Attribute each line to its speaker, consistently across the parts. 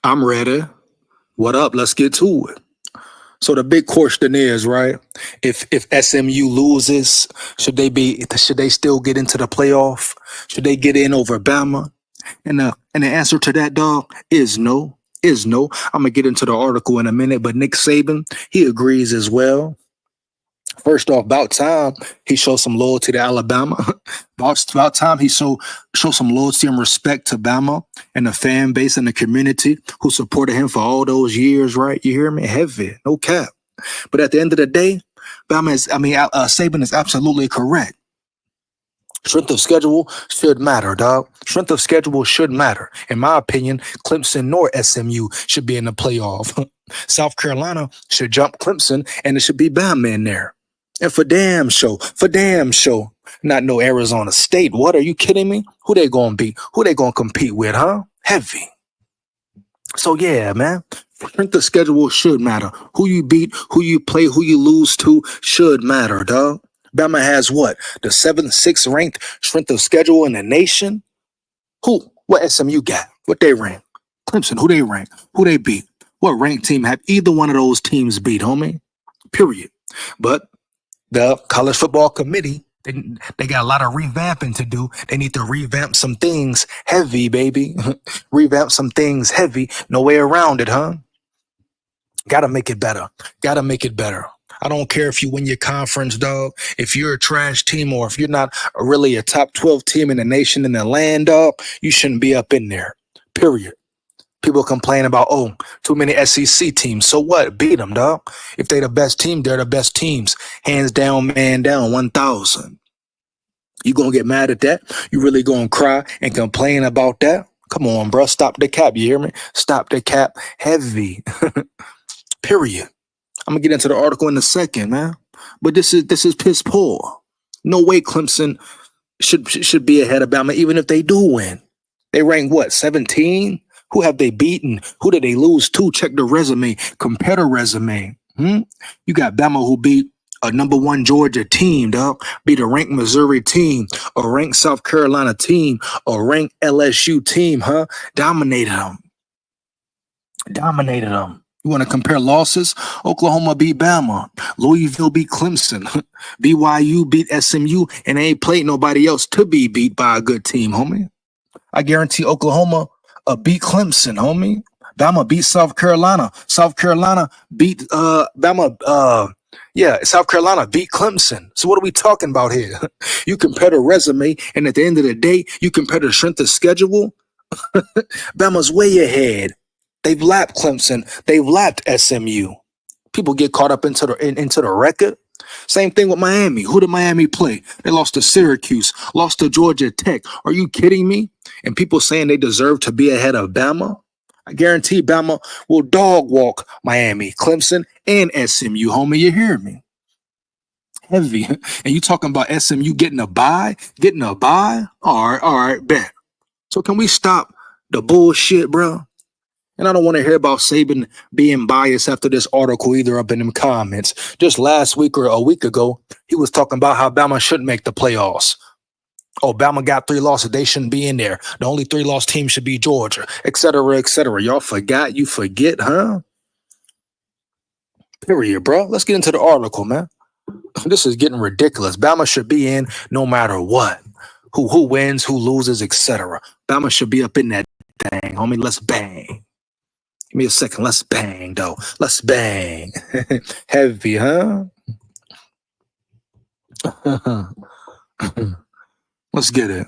Speaker 1: I'm ready. What up? Let's get to it. So the big question is, right? If SMU loses, should they still get into the playoff? Should they get in over Bama? And the answer to that, dog, is no. Is no. I'm gonna get into the article in a minute, but Nick Saban, he agrees as well. First off, about time he showed some loyalty to Alabama. about time he show some loyalty and respect to Bama and the fan base and the community who supported him for all those years, right? You hear me? Heavy, no cap. But at the end of the day, Saban is absolutely correct. Strength of schedule should matter, dog. Strength of schedule should matter. In my opinion, Clemson nor SMU should be in the playoff. South Carolina should jump Clemson, and it should be Bama in there. And for damn show, not no Arizona State. What, are you kidding me? Who they gonna beat? Who they gonna compete with, huh? Heavy. So yeah, man. Strength of schedule should matter. Who you beat, who you play, who you lose to should matter, dog. Bama has what? The 7th, 6th ranked strength of schedule in the nation? Who? What SMU got? What they rank? Clemson, who they rank? Who they beat? What ranked team have either one of those teams beat, homie? Period. But the college football committee, they got a lot of revamping to do. They need to revamp some things heavy, baby. Revamp some things heavy. No way around it, huh? Gotta make it better. Gotta make it better. I don't care if you win your conference, dog. If you're a trash team or if you're not really a top 12 team in the nation, in the land, dog, you shouldn't be up in there. Period. People complain about, too many SEC teams. So what? Beat them, dog. If they the best team, they're the best teams. Hands down, man down, 1,000. You gonna get mad at that? You really gonna cry and complain about that? Come on, bro. Stop the cap. You hear me? Stop the cap. Heavy. Period. I'm gonna get into the article in a second, man. But this is piss poor. No way Clemson should be ahead of Bama, even if they do win. They rank what, 17? Who have they beaten? Who did they lose to? Check the resume. Compare the resume. You got Bama who beat a number 1 Georgia team, dog. Beat a ranked Missouri team, a ranked South Carolina team, a ranked LSU team, huh? Dominated them. You want to compare losses? Oklahoma beat Bama. Louisville beat Clemson. BYU beat SMU, and they ain't played nobody else to be beat by a good team, homie. I guarantee Oklahoma beat Clemson, homie. Bama beat South Carolina. South Carolina beat Bama. South Carolina beat Clemson. So what are we talking about here? You compare the resume, and at the end of the day, you compare the strength of schedule. Bama's way ahead. They've lapped Clemson. They've lapped SMU. People get caught up into the record. Same thing with Miami. Who did Miami play? They lost to Syracuse, lost to Georgia Tech. Are you kidding me? And people saying they deserve to be ahead of Bama? I guarantee Bama will dog walk Miami, Clemson, and SMU, homie. You hear me? Heavy. And you talking about SMU getting a bye? All right, bet. So can we stop the bullshit, bro? And I don't want to hear about Saban being biased after this article either up in them comments. Just last week or a week ago, he was talking about how Bama shouldn't make the playoffs. Oh, Bama got 3 losses. They shouldn't be in there. The only 3-loss team should be Georgia, et cetera, et cetera. Y'all forgot? You forget, huh? Period, bro. Let's get into the article, man. This is getting ridiculous. Bama should be in no matter what. Who wins, who loses, et cetera. Bama should be up in that thing, homie. Let's bang. Give me a second. Let's bang, though. Let's bang. Heavy, huh? Let's get it.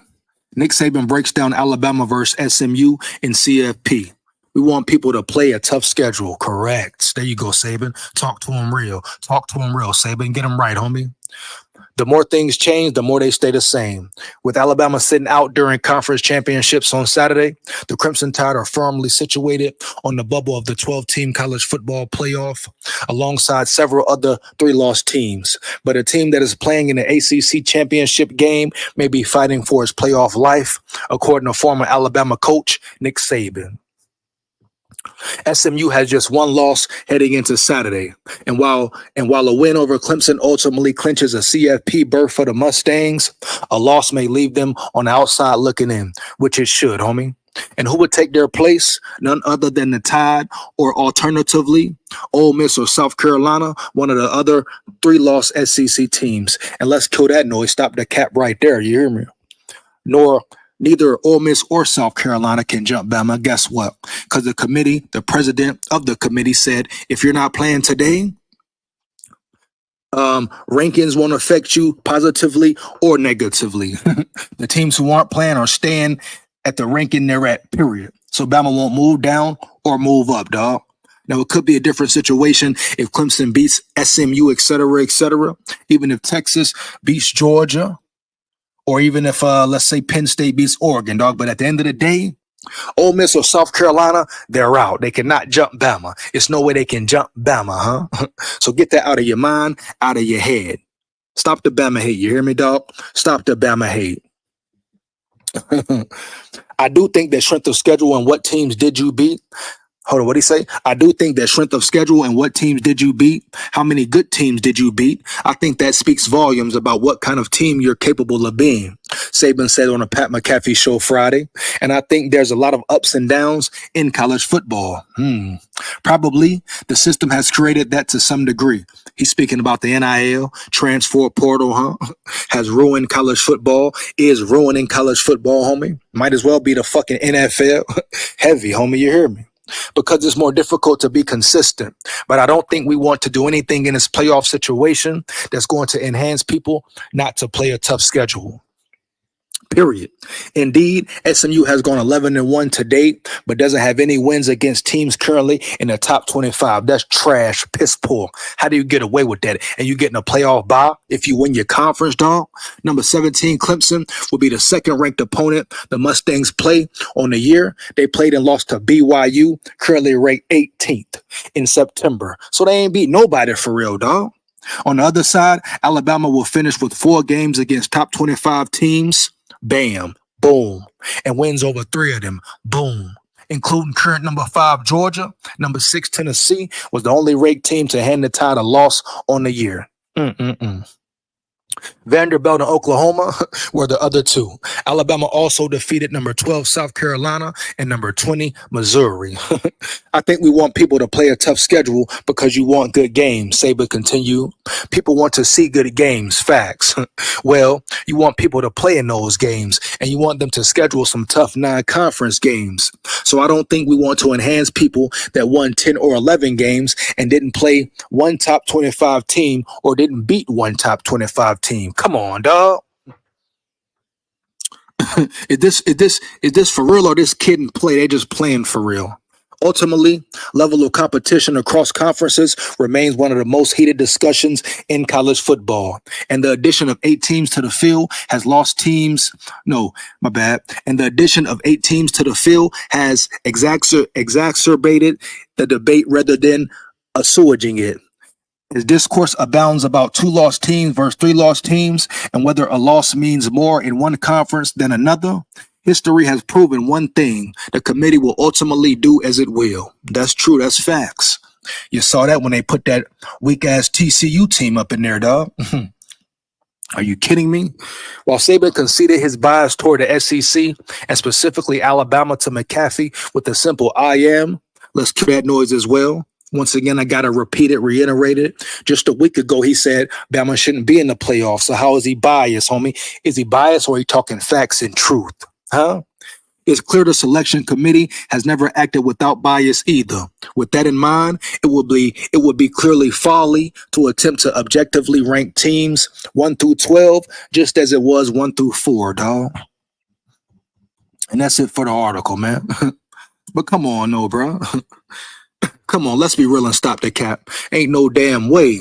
Speaker 1: Nick Saban breaks down Alabama versus SMU in CFP. We want people to play a tough schedule. Correct. There you go, Saban. Talk to him real. Saban. Get him right, homie. The more things change, the more they stay the same. With Alabama sitting out during conference championships on Saturday, the Crimson Tide are firmly situated on the bubble of the 12-team college football playoff, alongside several other 3-loss teams. But a team that is playing in the ACC championship game may be fighting for its playoff life, according to former Alabama coach Nick Saban. SMU has just 1 loss heading into Saturday. And while a win over Clemson ultimately clinches a CFP berth for the Mustangs, a loss may leave them on the outside looking in, which it should, homie. And who would take their place? None other than the Tide, or alternatively, Ole Miss or South Carolina, one of the other 3-loss SEC teams. And let's kill that noise. Stop the cap right there. You hear me? Neither Ole Miss or South Carolina can jump Bama. Guess what? Because the president of the committee said, if you're not playing today, rankings won't affect you positively or negatively. The teams who aren't playing are staying at the ranking they're at, period. So Bama won't move down or move up, dog. Now, it could be a different situation if Clemson beats SMU, et cetera, et cetera. Even if Texas beats Georgia, or even if, let's say, Penn State beats Oregon, dog. But at the end of the day, Ole Miss or South Carolina, they're out. They cannot jump Bama. It's no way they can jump Bama, huh? So get that out of your mind, out of your head. Stop the Bama hate. You hear me, dog? Stop the Bama hate. I do think that strength of schedule and what teams did you beat. Hold on, what did he say? I do think that strength of schedule and what teams did you beat? How many good teams did you beat? I think that speaks volumes about what kind of team you're capable of being. Saban said on a Pat McAfee show Friday. And I think there's a lot of ups and downs in college football. Probably the system has created that to some degree. He's speaking about the NIL, transfer portal, huh? Has ruined college football, is ruining college football, homie. Might as well be the fucking NFL. Heavy, homie, you hear me? Because it's more difficult to be consistent. But I don't think we want to do anything in this playoff situation that's going to enhance people not to play a tough schedule. Period. Indeed, SMU has gone 11-1 to date, but doesn't have any wins against teams currently in the top 25. That's trash, piss poor. How do you get away with that? And you getting a playoff bye if you win your conference, dog? Number 17, Clemson, will be the second-ranked opponent the Mustangs play on the year. They played and lost to BYU, currently ranked 18th in September. So they ain't beat nobody for real, dog. On the other side, Alabama will finish with 4 games against top 25 teams. Bam, boom, and wins over 3 of them. Boom. Including current number 5 Georgia, number 6 Tennessee was the only ranked team to hand the Tide a loss on the year. Vanderbilt and Oklahoma were the other 2. Alabama also defeated number 12 South Carolina and number 20 Missouri. I think we want people to play a tough schedule because you want good games. Saban continued. People want to see good games. Facts. Well, you want people to play in those games and you want them to schedule some tough non-conference games. So I don't think we want to enhance people that won 10 or 11 games and didn't play one top 25 team or didn't beat one top 25 team. Come on, dog. Is this for real or this kid and play? They just playing for real. Ultimately, level of competition across conferences remains one of the most heated discussions in college football. And the addition of 8 teams to the field has lost teams. No, my bad. And the addition of 8 teams to the field has exacerbated the debate rather than assuaging it. His discourse abounds about 2 lost teams versus 3 lost teams and whether a loss means more in one conference than another. History has proven one thing: the committee will ultimately do as it will. That's true. That's facts. You saw that when they put that weak-ass TCU team up in there, dog. Are you kidding me? While Saban conceded his bias toward the SEC and specifically Alabama to McAfee with a simple I am, let's kill that noise as well. Once again, I got to reiterate it. Just a week ago, he said Bama shouldn't be in the playoffs. So how is he biased, homie? Is he biased or are he talking facts and truth? Huh? It's clear the selection committee has never acted without bias either. With that in mind, it would be clearly folly to attempt to objectively rank teams 1 through 12, just as it was 1 through 4, dog. And that's it for the article, man. But come on, no, bro. Come on, let's be real and stop the cap. Ain't no damn way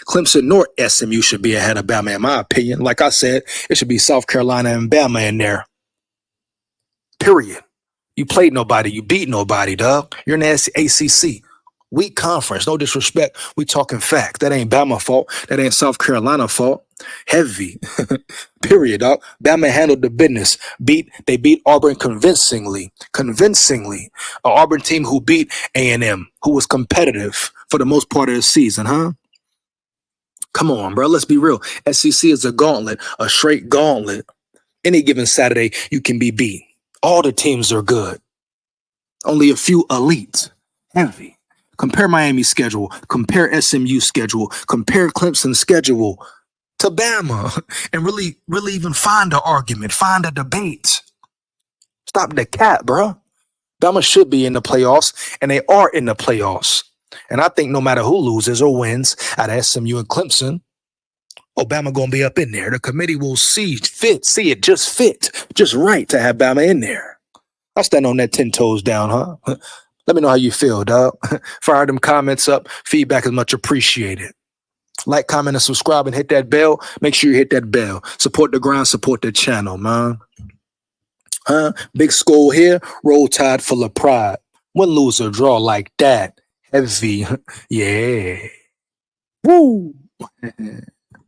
Speaker 1: Clemson nor SMU should be ahead of Bama, in my opinion. Like I said, it should be South Carolina and Bama in there. Period. You played nobody. You beat nobody, dog. You're in the ACC. Weak conference. No disrespect. We talking fact. That ain't Bama fault. That ain't South Carolina fault. Heavy. Period, dog. Bama handled the business. They beat Auburn convincingly. An Auburn team who beat A&M, who was competitive for the most part of the season, huh? Come on, bro. Let's be real. SEC is a gauntlet, a straight gauntlet. Any given Saturday, you can be beat. All the teams are good. Only a few elite. Heavy. Compare Miami's schedule. Compare SMU's schedule. Compare Clemson's schedule to Bama. And really even find an argument. Find a debate. Stop the cat, bro. Bama should be in the playoffs, and they are in the playoffs. And I think no matter who loses or wins out of SMU and Clemson, Bama gonna be up in there. The committee will see it just right to have Bama in there. I stand on that 10 toes down, huh? Let me know how you feel, dog. Fire them comments up. Feedback is much appreciated. Like, comment, and subscribe, and hit that bell. Make sure you hit that bell. Support the grind, support the channel, man. Big school here. Roll Tide full of pride. Win, lose, or draw like that. Heavy. Yeah. Woo.